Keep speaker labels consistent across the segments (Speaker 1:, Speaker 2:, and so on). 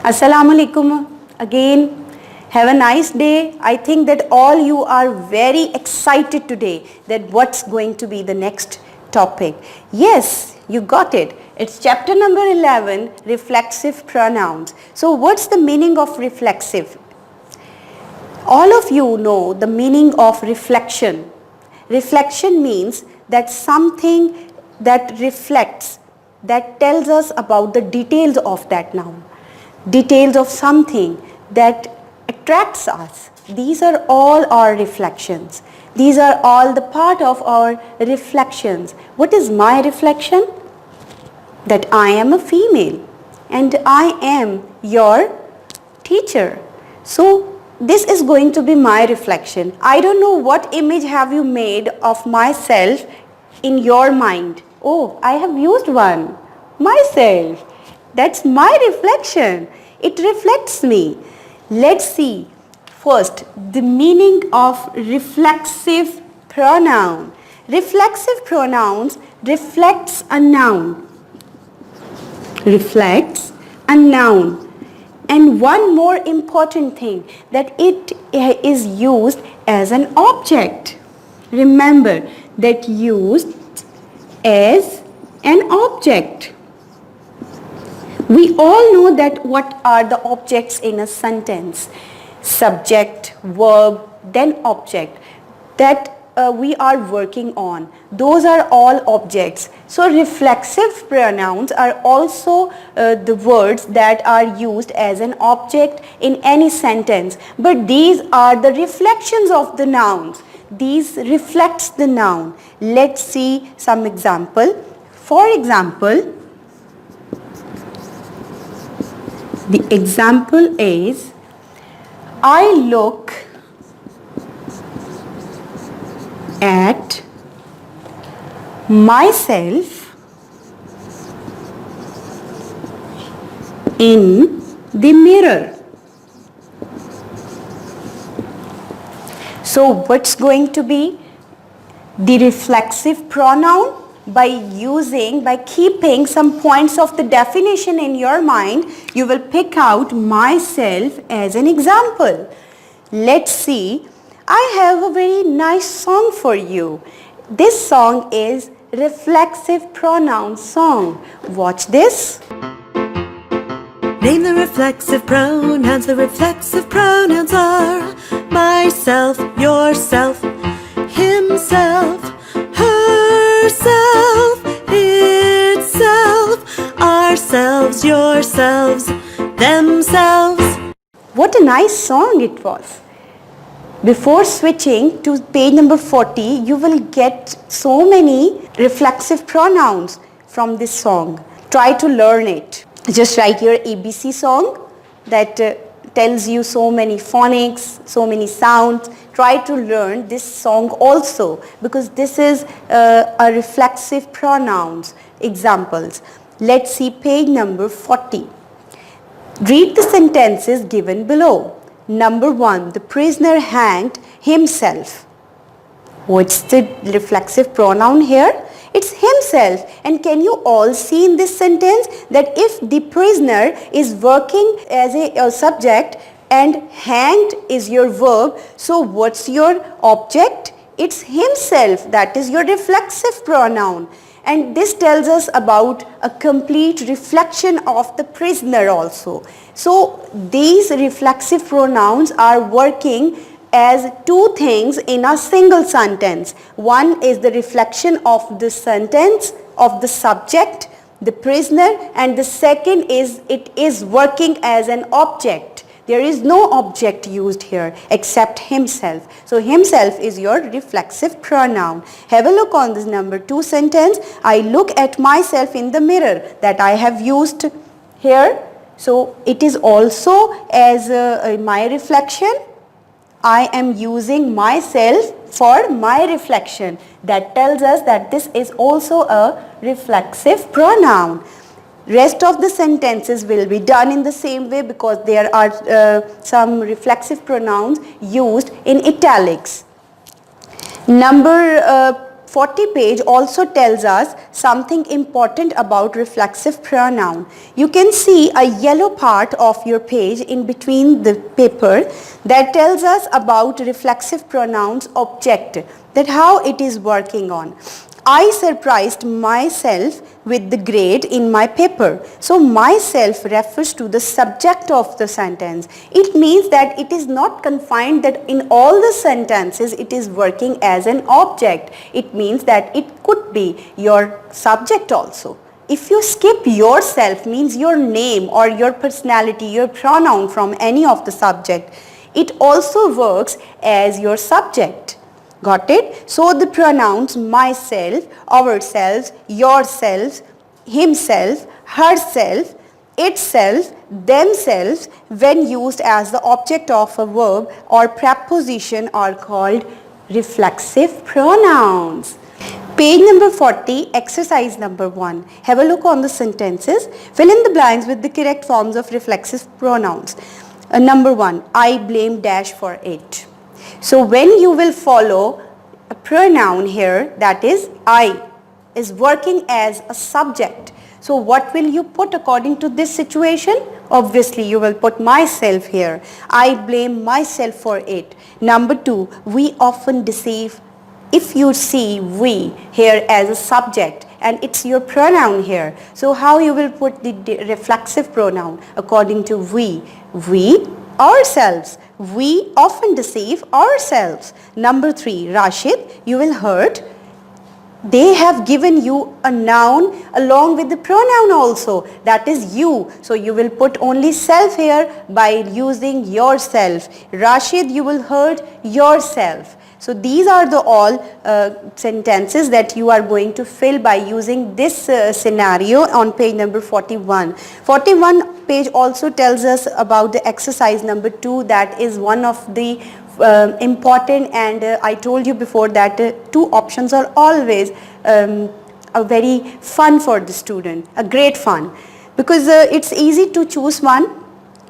Speaker 1: Assalamu alaikum again. Have a nice day. I think that all you are very excited today that what's going to be the next topic. Yes, you got it. It's chapter number 11, reflexive pronouns. So what's the meaning of reflexive? All of you know the meaning of reflection. Reflection means that something that reflects, that tells us about the details of that noun. Details of something that attracts us. These are all our reflections. These are all the part of our reflections. What is my reflection? That I am a female and I am your teacher. So this is going to be my reflection. I don't know what image have you made of myself in your mind. Oh, I have used one. Myself. That's my reflection. It reflects me. Let's see first the meaning of reflexive pronoun. Reflexive pronouns reflects a noun. Reflects a noun. And one more important thing, that it is used as an object. Remember that used as an object. We all know that what are the objects in a sentence. Subject, verb, then object. That we are working on. Those are all objects. So reflexive pronouns are also the words that are used as an object in any sentence. But these are the reflections of the nouns. These reflects the noun. Let's see some example. For example, the example is, I look at myself in the mirror. So what's going to be the reflexive pronoun? By keeping some points of the definition in your mind, you will pick out myself as an example. Let's see. I have a very nice song for you. This song is reflexive pronoun song. Watch this.
Speaker 2: Name the reflexive pronouns. The reflexive pronouns are myself, yourself, himself, herself, itself, ourselves, yourselves, themselves.
Speaker 1: What a nice song it was. Before switching to page number 40, you will get so many reflexive pronouns from this song. Try to learn it. Just write your ABC song that tells you so many phonics, so many sounds. Try to learn this song also, because this is a reflexive pronouns examples. Let's see page number 40. Read the sentences given below. Number 1, the prisoner hanged himself. What's the reflexive pronoun here? It's himself. And can you all see in this sentence that if the prisoner is working as a subject and hanged is your verb, so what's your object? It's himself. That is your reflexive pronoun. And this tells us about a complete reflection of the prisoner also. So these reflexive pronouns are working as two things in a single sentence. One is the reflection of the sentence of the subject, the prisoner, and the second is it is working as an object. There is no object used here except himself. So himself is your reflexive pronoun. Have a look on this number 2 sentence. I look at myself in the mirror, that I have used here. So it is also as my reflection. I am using myself for my reflection. That tells us that this is also a reflexive pronoun. Rest of the sentences will be done in the same way, because there are some reflexive pronouns used in italics. Number 40 page also tells us something important about reflexive pronoun. You can see a yellow part of your page in between the paper that tells us about reflexive pronouns object, that how it is working on. I surprised myself with the grade in my paper. So myself refers to the subject of the sentence. It means that it is not confined that in all the sentences it is working as an object. It means that it could be your subject also. If you skip yourself, means your name or your personality, your pronoun from any of the subject, it also works as your subject. Got it? So the pronouns myself, ourselves, yourselves, himself, herself, itself, themselves, when used as the object of a verb or preposition, are called reflexive pronouns. Page number 40, exercise number 1. Have a look on the sentences. Fill in the blanks with the correct forms of reflexive pronouns. Number 1, I blame dash for it. So when you will follow a pronoun here, that is I, is working as a subject. So what will you put according to this situation? Obviously you will put myself here. I blame myself for it. Number 2, we often deceive. If you see we here as a subject and it's your pronoun here, so how you will put the reflexive pronoun according to we? We, ourselves. We often deceive ourselves. Number 3, Rashid, you will heard they have given you a noun along with the pronoun also, that is you. So you will put only self here by using yourself. Rashid, you will heard yourself. So these are the all sentences that you are going to fill by using this scenario on page number 41. 41 page also tells us about the exercise number 2, that is one of the important, and I told you before that 2 options are always a very fun for the student, a great fun, because it's easy to choose one.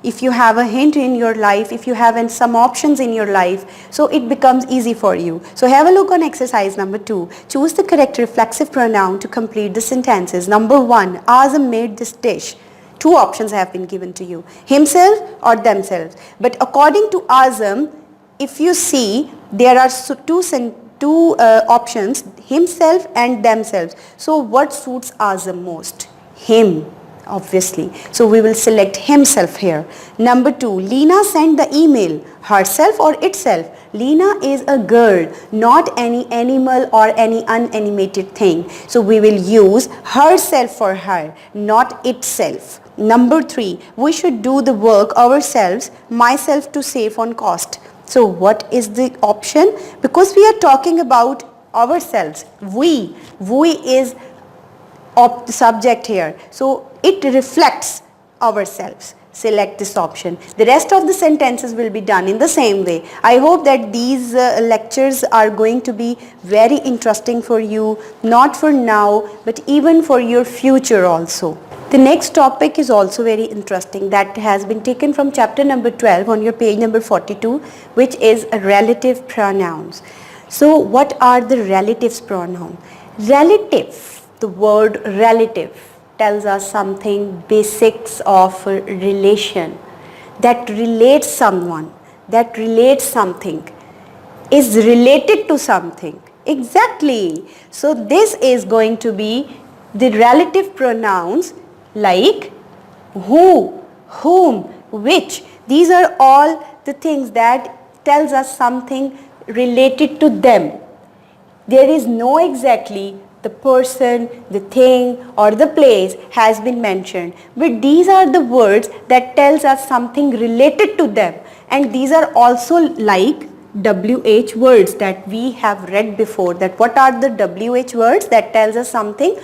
Speaker 1: If you have a hint in your life, if you have some options in your life, so it becomes easy for you. So have a look on exercise number 2. Choose the correct reflexive pronoun to complete the sentences. Number 1, Azam made this dish. 2 options have been given to you, himself or themselves. But according to Azam, if you see, there are two options, himself and themselves. So what suits Azam most? Him, obviously. So we will select himself here. Number 2, Leena sent the email. Herself or itself? Leena is a girl, not any animal or any unanimated thing. So we will use herself for her, not itself. Number 3, we should do the work ourselves, myself to save on cost. So what is the option? Because we are talking about ourselves, we is the subject here. So it reflects ourselves. Select this option. The rest of the sentences will be done in the same way. I hope that these lectures are going to be very interesting for you, not for now, but even for your future also. The next topic is also very interesting, that has been taken from chapter number 12 on your page number 42, which is relative pronouns. So what are the relatives pronoun? Relative, the word relative tells us something basics of relation, that relates someone, that relates something, is related to something. Exactly. So this is going to be the relative pronouns like who, whom, which. These are all the things that tells us something related to them. There is no exactly the person, the thing or the place has been mentioned, but these are the words that tells us something related to them, and these are also like WH words that we have read before. That what are the WH words? That tells us something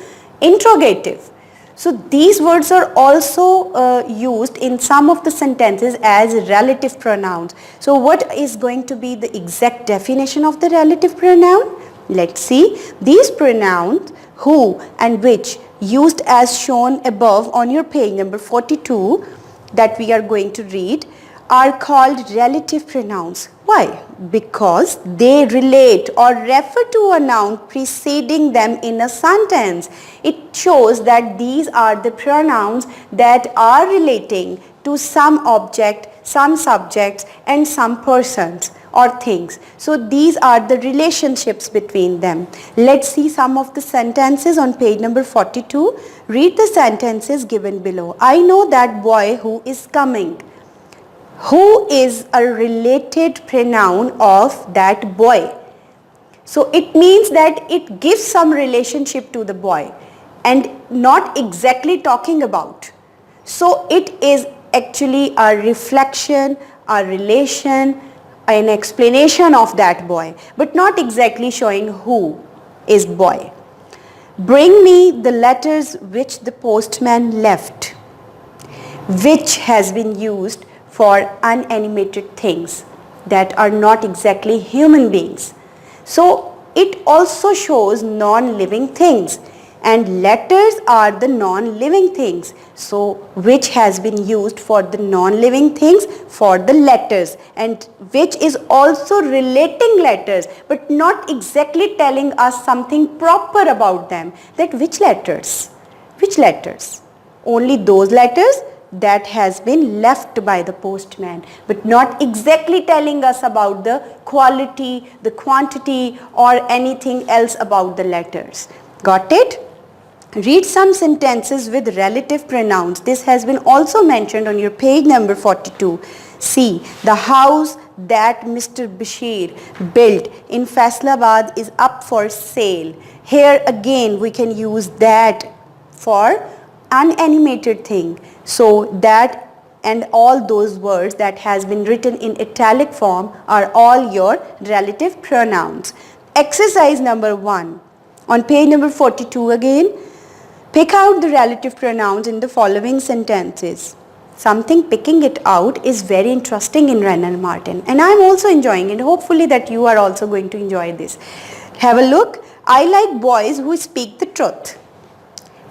Speaker 1: interrogative. So these words are also used in some of the sentences as relative pronouns. So what is going to be the exact definition of the relative pronoun? Let's see. These pronouns who and which, used as shown above on your page number 42 that we are going to read, are called relative pronouns. Why? Because they relate or refer to a noun preceding them in a sentence. It shows that these are the pronouns that are relating to some object, some subjects and some persons or things. So these are the relationships between them. Let's see some of the sentences on page number 42. Read the sentences given below. I know that boy who is coming. Who is a related pronoun of that boy. So it means that it gives some relationship to the boy and not exactly talking about. So it is actually a reflection, a relation, an explanation of that boy, but not exactly showing who is boy. Bring me the letters which the postman left. Which has been used for unanimated things that are not exactly human beings. So it also shows non-living things, and letters are the non-living things. So which has been used for the non-living things for the letters, and which is also relating letters but not exactly telling us something proper about them. That which letters? Which letters? Only those letters that has been left by the postman, but not exactly telling us about the quality, the quantity or anything else about the letters. Got it? Read some sentences with relative pronouns. This has been also mentioned on your page number 42. See, the house that Mr. Bashir built in Faisalabad is up for sale. Here again we can use that for unanimated thing. So that and all those words that has been written in italic form are all your relative pronouns. Exercise number 1. On page number 42 again, pick out the relative pronouns in the following sentences. Something picking it out is very interesting in Wren and Martin, and I am also enjoying it. Hopefully that you are also going to enjoy this. Have a look. I like boys who speak the truth.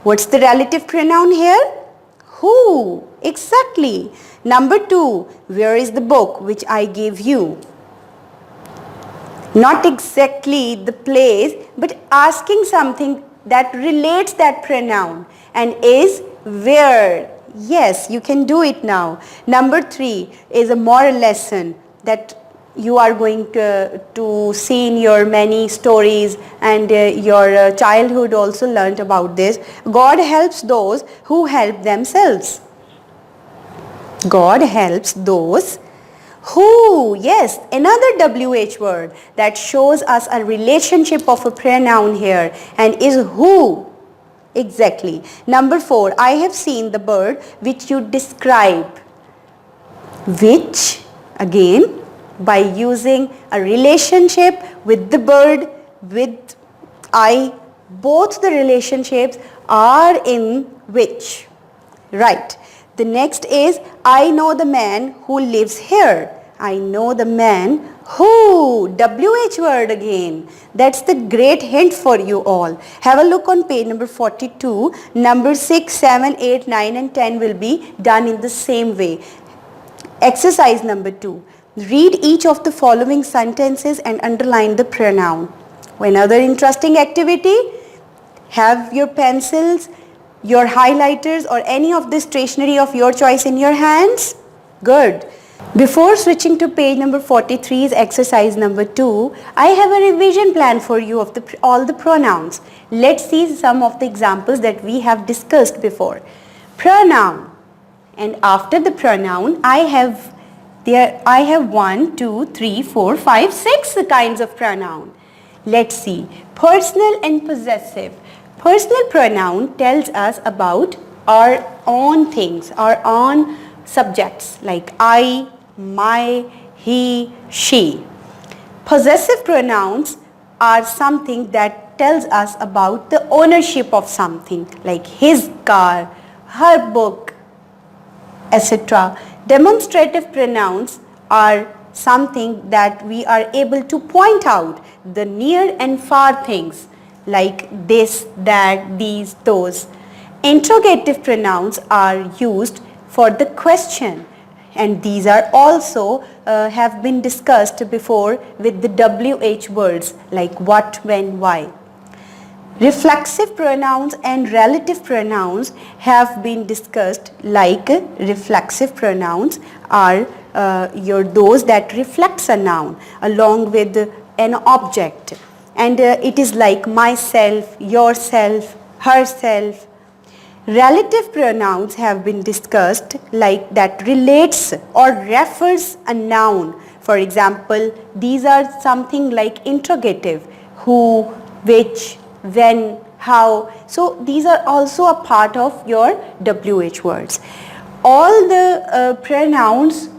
Speaker 1: What's the relative pronoun here? Who? Exactly. Number 2, where is the book which I gave you? Not exactly the place, but asking something that relates that pronoun and is where. Yes, you can do it now. Number 3 is a moral lesson that you are going to see in your many stories, and your childhood also learnt about this. God helps those who help themselves. God helps those who, yes, another WH word that shows us a relationship of a pronoun here, and is who. Exactly. Number 4, I have seen the bird which you describe. Which, again, by using a relationship with the bird, with I, both the relationships are in which. Right. The next is, I know the man who lives here. I know the man who, WH word again. That's the great hint for you all. Have a look on page number 42. Number 6, 7, 8, 9 and 10 will be done in the same way. Exercise number 2. Read each of the following sentences and underline the pronoun. Another interesting activity, have your pencils, your highlighters or any of the stationery of your choice in your hands. Good. Before switching to page number 43's exercise number 2, I have a revision plan for you of all the pronouns. Let's see some of the examples that we have discussed before. Pronoun. And after the pronoun, I have 1, 2, 3, 4, 5, 6 kinds of pronoun. Let's see. Personal and possessive. Personal pronoun tells us about our own things, our own subjects like I, my, he, she. Possessive pronouns are something that tells us about the ownership of something like his car, her book, etc. Demonstrative pronouns are something that we are able to point out the near and far things like this, that, these, those. Interrogative pronouns are used for the question. and these are also have been discussed before with the WH words like what, when, why. Reflexive pronouns and relative pronouns have been discussed. Like reflexive pronouns are those that reflects a noun along with an object, and it is like myself, yourself, herself. Relative pronouns have been discussed, like that relates or refers a noun. For example, these are something like interrogative, who, which, when, how. So these are also a part of your WH words. All the pronouns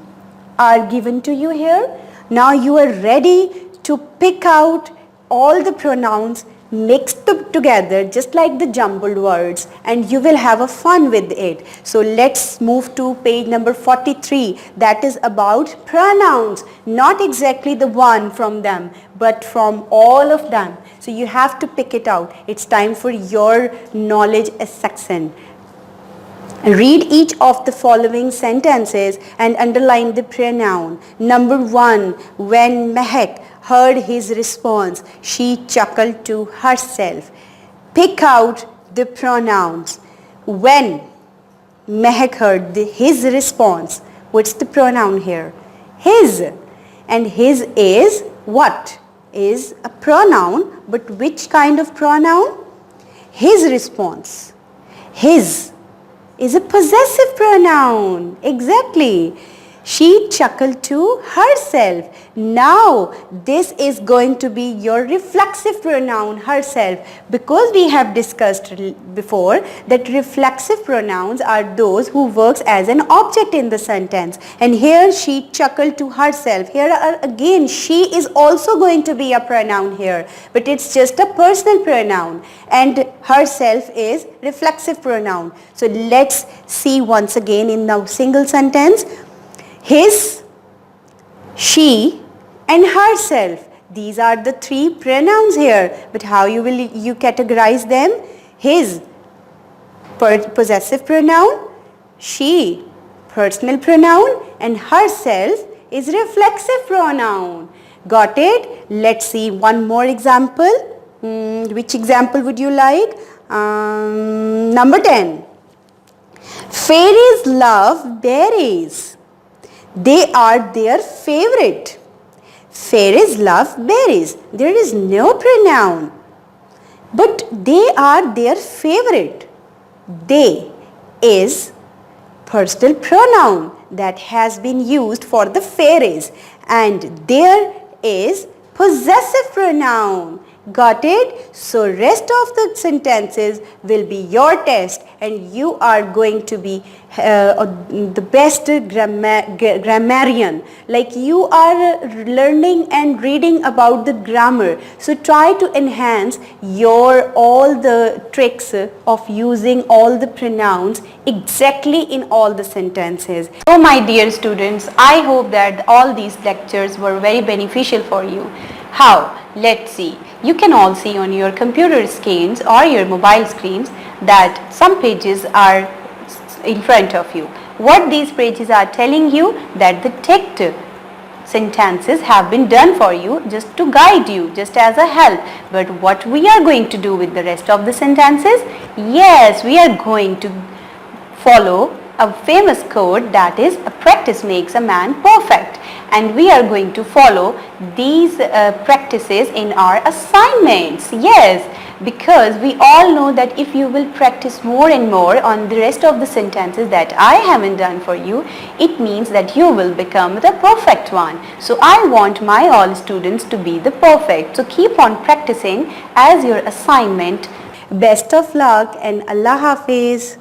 Speaker 1: are given to you here. Now you are ready to pick out all the pronouns, mixed together just like the jumbled words, and you will have a fun with it. So let's move to page number 43. That is about pronouns, not exactly the one from them, but from all of them. So you have to pick it out. It's time for your knowledge section. Read each of the following sentences and underline the pronoun. Number 1, when Mehak heard his response, she chuckled to herself. Pick out the pronouns. When Mehak heard his response, what's the pronoun here? His. And his is what? Is a pronoun, but which kind of pronoun? His response. His is a possessive pronoun. Exactly. She chuckled to herself. Now this is going to be your reflexive pronoun, herself, because we have discussed before that reflexive pronouns are those who works as an object in the sentence, and here she chuckled to herself. Here again she is also going to be a pronoun here, but it's just a personal pronoun, and herself is reflexive pronoun. So let's see once again in the single sentence. His, she and herself. These are the three pronouns here, but how you categorize them? His, possessive pronoun, she, personal pronoun, and herself is reflexive pronoun. Got it? Let's see one more example. Which example would you like? Number 10. Fairies love berries. They are their favorite. Fairies love berries. There is no pronoun, but they are their favorite. They is personal pronoun that has been used for the fairies, and there is possessive pronoun. Got it? So rest of the sentences will be your test, and you are going to be the best grammarian. Like you are learning and reading about the grammar. So try to enhance your all the tricks of using all the pronouns exactly in all the sentences. So my dear students, I hope that all these lectures were very beneficial for you. How? Let's see. You can all see on your computer screens or your mobile screens that some pages are in front of you. What these pages are telling you, that the text sentences have been done for you just to guide you, just as a help. But what we are going to do with the rest of the sentences? Yes, we are going to follow a famous quote, that is, practice makes a man perfect. And we are going to follow these practices in our assignments. Yes, because we all know that if you will practice more and more on the rest of the sentences that I haven't done for you, it means that you will become the perfect one. So I want my all students to be the perfect. So keep on practicing as your assignment. Best of luck and Allah Hafiz.